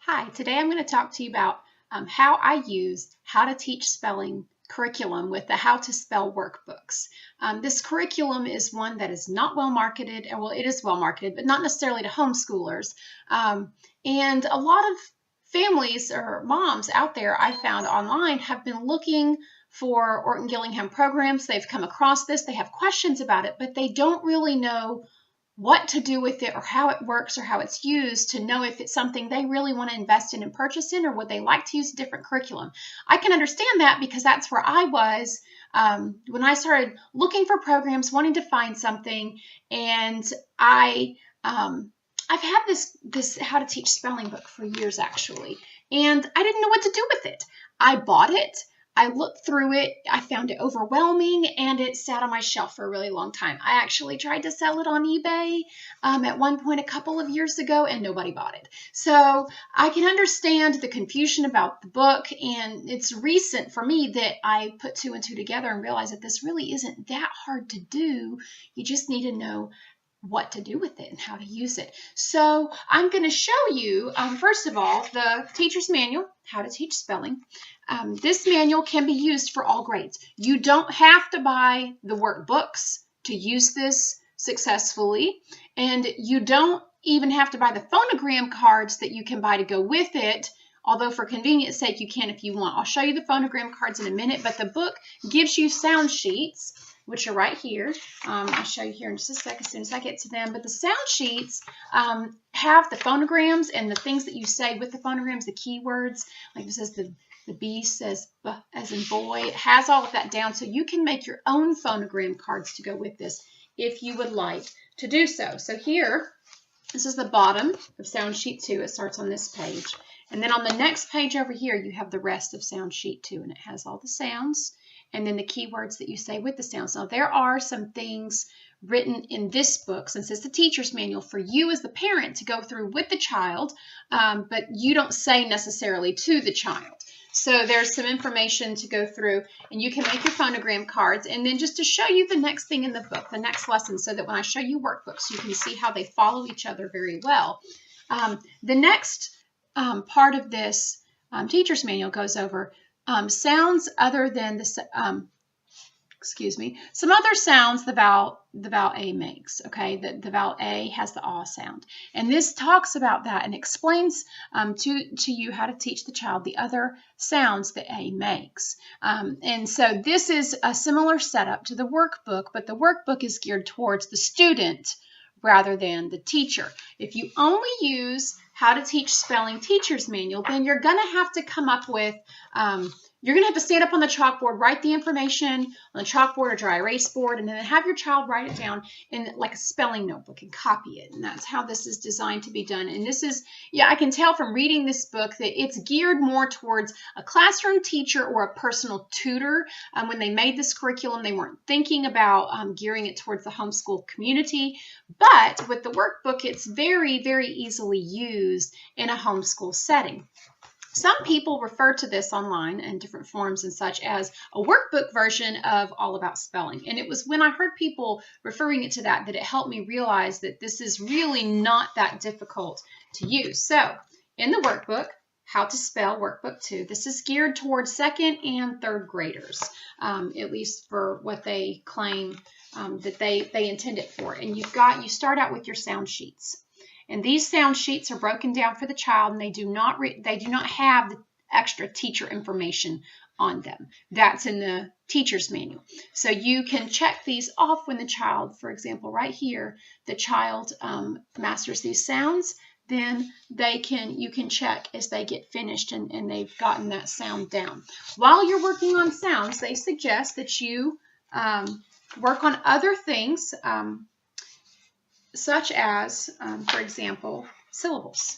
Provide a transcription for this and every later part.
Hi, today I'm going to talk to you about how I use How to Teach Spelling curriculum with the How to Spell workbooks. This curriculum is one that is not well marketed, well, it is well marketed, but not necessarily to homeschoolers. And a lot of families or moms out there I found online have been looking for Orton Gillingham programs. They've come across this, they have questions about it, but they don't really know what to do with it or how it works or how it's used to know if it's something they really want to invest in and purchase in, or would they like to use a different curriculum. I can understand that because that's where I was when I started looking for programs, wanting to find something, and I've had this How to Teach Spelling book for years actually, and I didn't know what to do with it. I bought it. I looked through it, I found it overwhelming, and it sat on my shelf for a really long time. I actually tried to sell it on eBay at one point a couple of years ago, and nobody bought it. So I can understand the confusion about the book, and it's recent for me that I put two and two together and realized that this really isn't that hard to do. You just need to know what to do with it and how to use it. So I'm going to show you, first of all, the teacher's manual, How to Teach Spelling. This manual can be used for all grades. You don't have to buy the workbooks to use this successfully, and you don't even have to buy the phonogram cards that you can buy to go with it, although for convenience sake you can if you want. I'll show you the phonogram cards in a minute, but the book gives you sound sheets, which are right here. I'll show you here in just a second as soon as I get to them. But the sound sheets have the phonograms and the things that you say with the phonograms, the keywords. Like this says the B says B as in boy. It has all of that down, so you can make your own phonogram cards to go with this if you would like to do so. So here, this is the bottom of sound sheet 2. It starts on this page. And then on the next page over here, you have the rest of sound sheet 2, and it has all the sounds and then the keywords that you say with the sounds. Now, there are some things written in this book, since it's the teacher's manual, for you as the parent to go through with the child, but you don't say necessarily to the child. So there's some information to go through, and you can make your phonogram cards. And then just to show you the next thing in the book, the next lesson, so that when I show you workbooks, you can see how they follow each other very well. The next part of this teacher's manual goes over sounds other than the, some other sounds the vowel A makes, okay? The vowel A has the ah sound. And this talks about that and explains to you how to teach the child the other sounds that A makes. And so this is a similar setup to the workbook, but the workbook is geared towards the student rather than the teacher. If you only use How to Teach Spelling teacher's manual, then you're going to have to come up with, you're going to have to stand up on the chalkboard, write the information on the chalkboard or dry erase board, and then have your child write it down in like a spelling notebook and copy it. And that's how this is designed to be done. And this is, I can tell from reading this book that it's geared more towards a classroom teacher or a personal tutor. When they made this curriculum, they weren't thinking about gearing it towards the homeschool community. But with the workbook, it's very, very easily used in a homeschool setting. Some people refer to this online in different forums and such as a workbook version of All About Spelling. And it was when I heard people referring it to that it helped me realize that this is really not that difficult to use. So in the workbook, How to Spell Workbook 2, this is geared towards 2nd and 3rd graders, at least for what they claim that they intend it for. And you start out with your sound sheets. And these sound sheets are broken down for the child, and they do not have the extra teacher information on them. That's in the teacher's manual. So you can check these off when the child, for example, right here, the child masters these sounds. Then you can check as they get finished and they've gotten that sound down. While you're working on sounds, they suggest that you work on other things, such as, for example, syllables.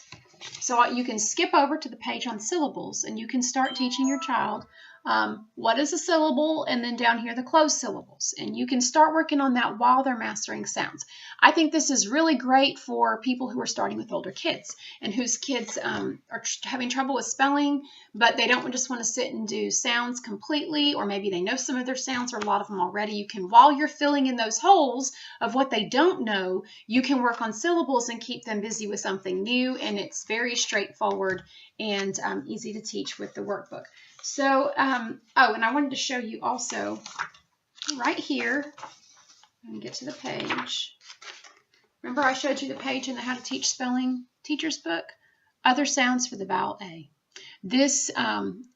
So you can skip over to the page on syllables, and you can start teaching your child what is a syllable, and then down here the closed syllables. And you can start working on that while they're mastering sounds. I think this is really great for people who are starting with older kids and whose kids are having trouble with spelling, but they don't just want to sit and do sounds completely, or maybe they know some of their sounds or a lot of them already. You can, while you're filling in those holes of what they don't know, you can work on syllables and keep them busy with something new, and it's very straightforward and easy to teach with the workbook. So, oh, and I wanted to show you also right here, let me get to the page. Remember I showed you the page in the How to Teach Spelling teacher's book? Other sounds for the vowel A. This,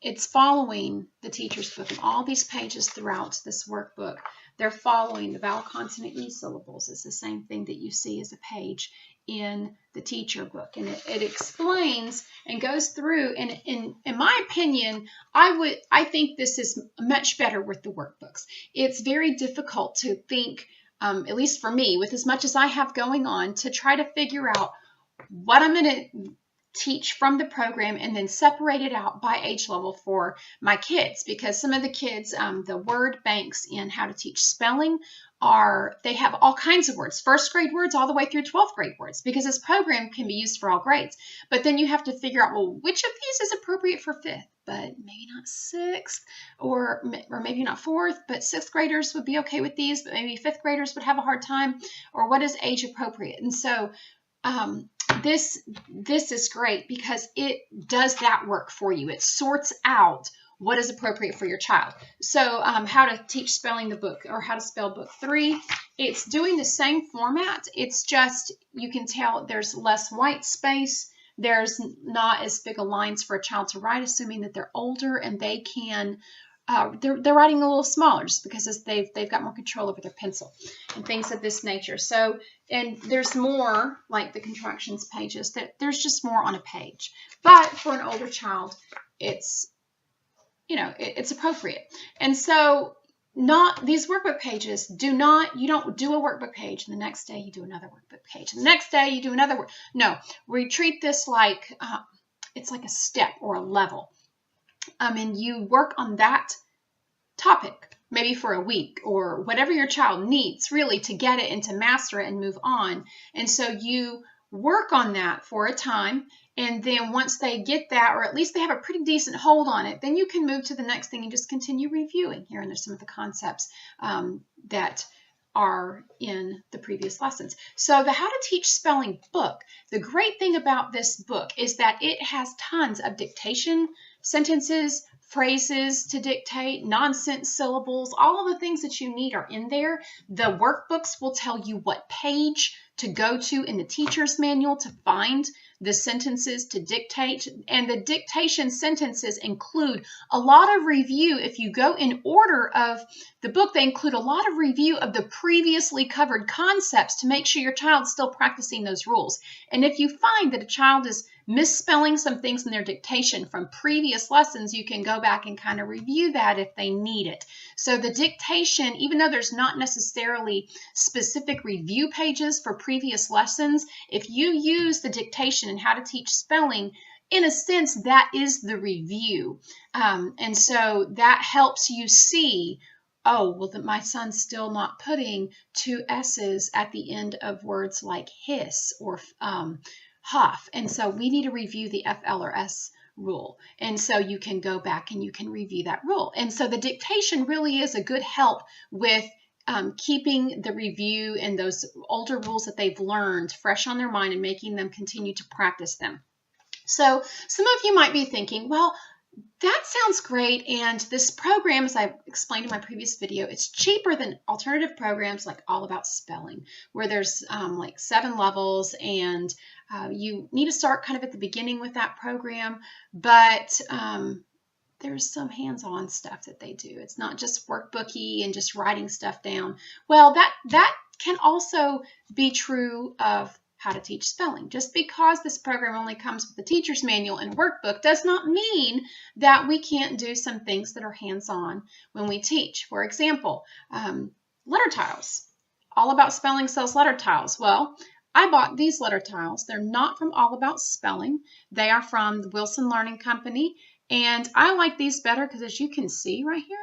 it's following the teacher's book, and all these pages throughout this workbook, they're following the vowel, consonant, E syllables. It's the same thing that you see as a page in the teacher book, and it explains and goes through, and in my opinion, I think this is much better with the workbooks. It's very difficult to think, at least for me, with as much as I have going on, to try to figure out what I'm going to teach from the program and then separate it out by age level for my kids, because some of the kids, the word banks in How to Teach Spelling they have all kinds of words, first grade words all the way through 12th grade words, because this program can be used for all grades. But then you have to figure out, well, which of these is appropriate for 5th, but maybe not 6th, or maybe not 4th, but 6th graders would be okay with these, but maybe 5th graders would have a hard time, or what is age appropriate? And so this is great because it does that work for you. It sorts out what is appropriate for your child. So How to Teach Spelling, the book, or How to Spell book 3, it's doing the same format. It's just, you can tell there's less white space. There's not as big a lines for a child to write, assuming that they're older and they can, they're writing a little smaller just because they've got more control over their pencil and things of this nature. So, and there's more, like the contractions pages, that there's just more on a page. But for an older child, it's, you know, it's appropriate. And so not these workbook pages you don't do a workbook page and the next day you do another workbook page and the next day you do another work. No, we treat this like it's like a step or a level. And you work on that topic maybe for a week or whatever your child needs really to get it and to master it and move on. And so you work on that for a time, and then once they get that, or at least they have a pretty decent hold on it, then you can move to the next thing and just continue reviewing. Here and there's some of the concepts that are in the previous lessons. So the How to Teach Spelling book, the great thing about this book is that it has tons of dictation, sentences, phrases to dictate, nonsense syllables, all of the things that you need are in there. The workbooks will tell you what page to go to in the teacher's manual to find the sentences to dictate, and the dictation sentences include a lot of review. If you go in order of the book, they include a lot of review of the previously covered concepts to make sure your child's still practicing those rules. And if you find that a child is misspelling some things in their dictation from previous lessons, you can go back and kind of review that if they need it. So the dictation, even though there's not necessarily specific review pages for previous lessons, if you use the dictation and How to Teach Spelling, in a sense, that is the review. And so that helps you see, oh, well, my son's still not putting 2 S's at the end of words like hiss or huff. And so we need to review the FL or S rule. And so you can go back and you can review that rule. And so the dictation really is a good help with keeping the review and those older rules that they've learned fresh on their mind and making them continue to practice them. So some of you might be thinking, well, that sounds great, and this program, as I explained in my previous video, it's cheaper than alternative programs like All About Spelling, where there's like 7 levels, and you need to start kind of at the beginning with that program, but there's some hands-on stuff that they do. It's not just workbooky and just writing stuff down. Well, that can also be true of How to Teach Spelling. Just because this program only comes with the teacher's manual and workbook does not mean that we can't do some things that are hands-on when we teach. For example, letter tiles. All About Spelling sells letter tiles. Well, I bought these letter tiles. They're not from All About Spelling. They are from the Wilson Learning Company, And I like these better because, as you can see right here,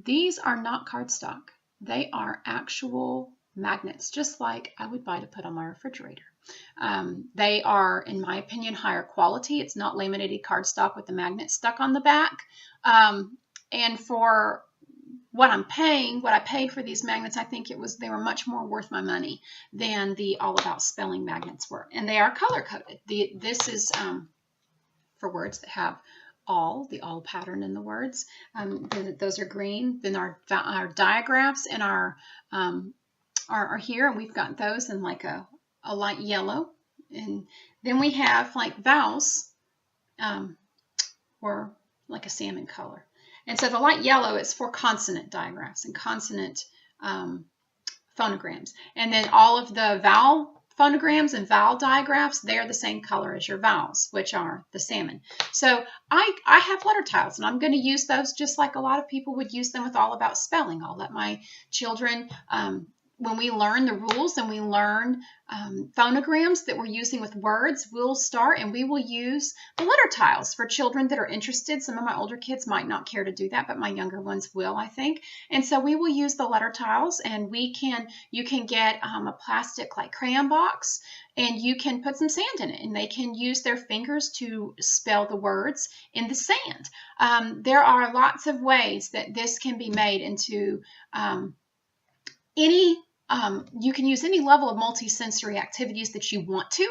these are not cardstock. They are actual magnets, just like I would buy to put on my refrigerator. They are, in my opinion, higher quality. It's not laminated cardstock with the magnet stuck on the back. And for what I'm paying, what I paid for these magnets, I think they were much more worth my money than the All About Spelling magnets were. And they are color coded. This is for words that have the all pattern in the words. Those are green. Then our diagraphs and are here, and we've got those in like a light yellow. And then we have like vowels, or like a salmon color. And so the light yellow is for consonant diagrams and consonant phonograms. And then all of the vowel phonograms and vowel diagrams, they're the same color as your vowels, which are the salmon. So I have letter tiles, and I'm going to use those just like a lot of people would use them with All About Spelling. I'll let my children, when we learn the rules and we learn phonograms that we're using with words, we'll start and we will use the letter tiles for children that are interested. Some of my older kids might not care to do that, but my younger ones will, I think. And so we will use the letter tiles, and you can get a plastic like crayon box, and you can put some sand in it, and they can use their fingers to spell the words in the sand. There are lots of ways that this can be made into you can use any level of multisensory activities that you want to,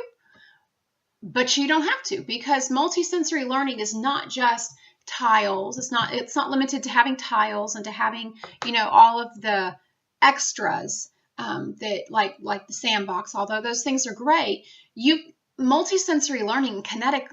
but you don't have to, because multisensory learning is not just tiles. It's not limited to having tiles and to having, all of the extras that like the sandbox, although those things are great. Multisensory learning, kinetic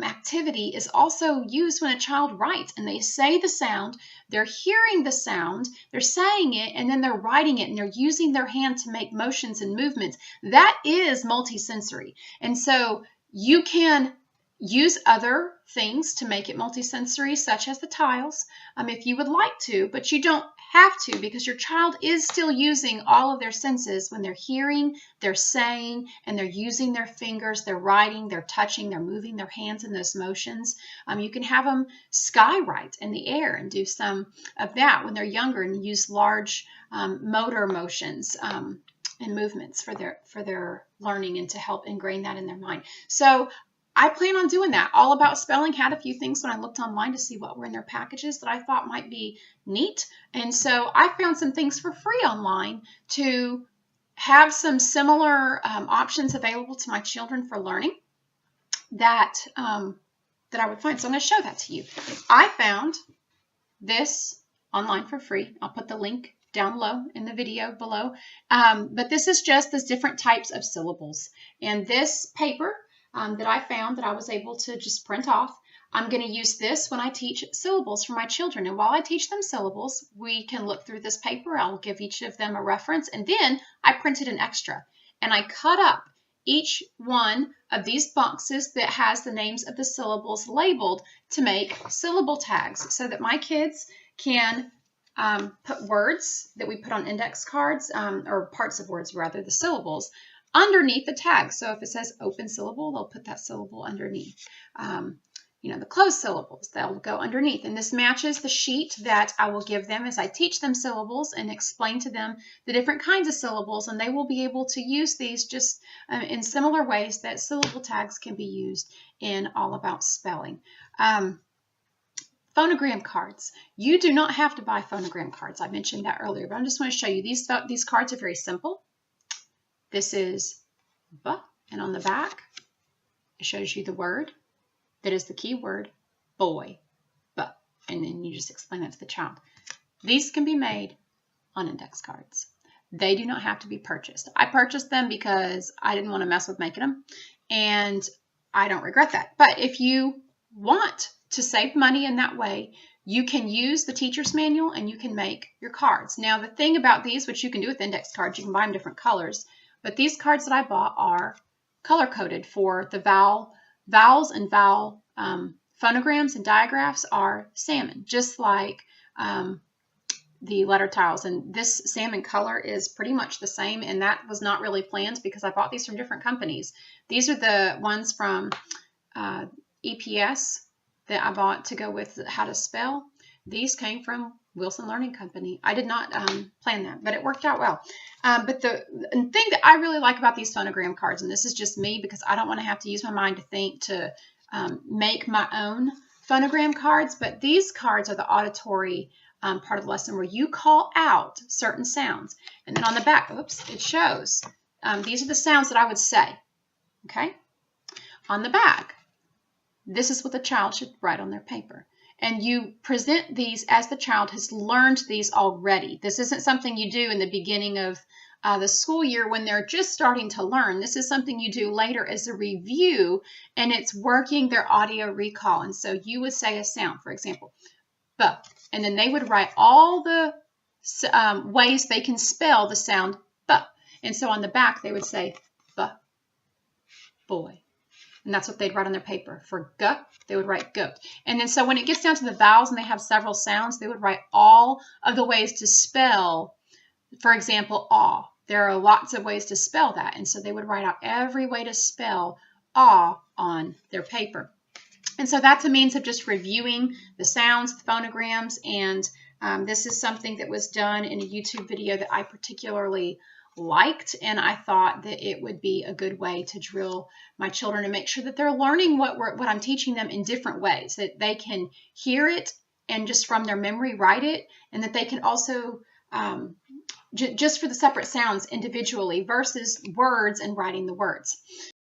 activity is also used when a child writes, and they say the sound, they're hearing the sound, they're saying it, and then they're writing it, and they're using their hand to make motions and movements. That is multisensory. And so you can use other things to make it multisensory, such as the tiles, if you would like to, but you don't have to, because your child is still using all of their senses when they're hearing, they're saying, and they're using their fingers, they're writing, they're touching, they're moving their hands in those motions. You can have them skywrite in the air and do some of that when they're younger, and use large motor motions and movements for their learning, and to help ingrain that in their mind. So I plan on doing that. All About Spelling had a few things when I looked online to see what were in their packages that I thought might be neat. And so I found some things for free online to have some similar options available to my children for learning that I would find. So I'm going to show that to you. I found this online for free. I'll put the link down low in the video below. But this is just the different types of syllables. And this paper that I found that I was able to just print off, I'm going to use this when I teach syllables for my children. And while I teach them syllables, we can look through this paper. I'll give each of them a reference. And then I printed an extra, and I cut up each one of these boxes that has the names of the syllables labeled to make syllable tags, so that my kids can put words that we put on index cards, or parts of words rather, the syllables, underneath the tag. So if it says open syllable, they'll put that syllable underneath. The closed syllables, they'll go underneath. And this matches the sheet that I will give them as I teach them syllables and explain to them the different kinds of syllables. And they will be able to use these just in similar ways that syllable tags can be used in All About Spelling. Phonogram cards. You do not have to buy phonogram cards. I mentioned that earlier, but I just want to show you these cards are very simple. This is B, and on the back, it shows you the word that is the key word, boy, B, and then you just explain that to the child. These can be made on index cards. They do not have to be purchased. I purchased them because I didn't want to mess with making them, and I don't regret that. But if you want to save money in that way, you can use the teacher's manual and you can make your cards. Now, the thing about these, which you can do with index cards, you can buy them different colors. But these cards that I bought are color-coded for the vowels, and vowel phonograms and diagraphs are salmon, just like the letter tiles. And this salmon color is pretty much the same, and that was not really planned because I bought these from different companies. These are the ones from EPS that I bought to go with how to spell, these came from Wilson Learning Company. I did not plan that, but it worked out well. But the thing that I really like about these phonogram cards, and this is just me because I don't want to have to use my mind to think to make my own phonogram cards, but these cards are the auditory part of the lesson where you call out certain sounds. And then on the back, oops, it shows these are the sounds that I would say. Okay? On the back, this is what the child should write on their paper. And you present these as the child has learned these already. This isn't something you do in the beginning of the school year when they're just starting to learn. This is something you do later as a review, and it's working their audio recall. And so you would say a sound, for example, B, and then they would write all the ways they can spell the sound B. And so on the back, they would say B, boy. And that's what they'd write on their paper. For G, they would write goat. And then so when it gets down to the vowels and they have several sounds, they would write all of the ways to spell, for example, aw. There are lots of ways to spell that. And so they would write out every way to spell aw on their paper. And so that's a means of just reviewing the sounds, the phonograms, and this is something that was done in a YouTube video that I particularly liked, and I thought that it would be a good way to drill my children and make sure that they're learning what I'm teaching them in different ways, that they can hear it and just from their memory write it, and that they can also just for the separate sounds individually versus words and writing the words.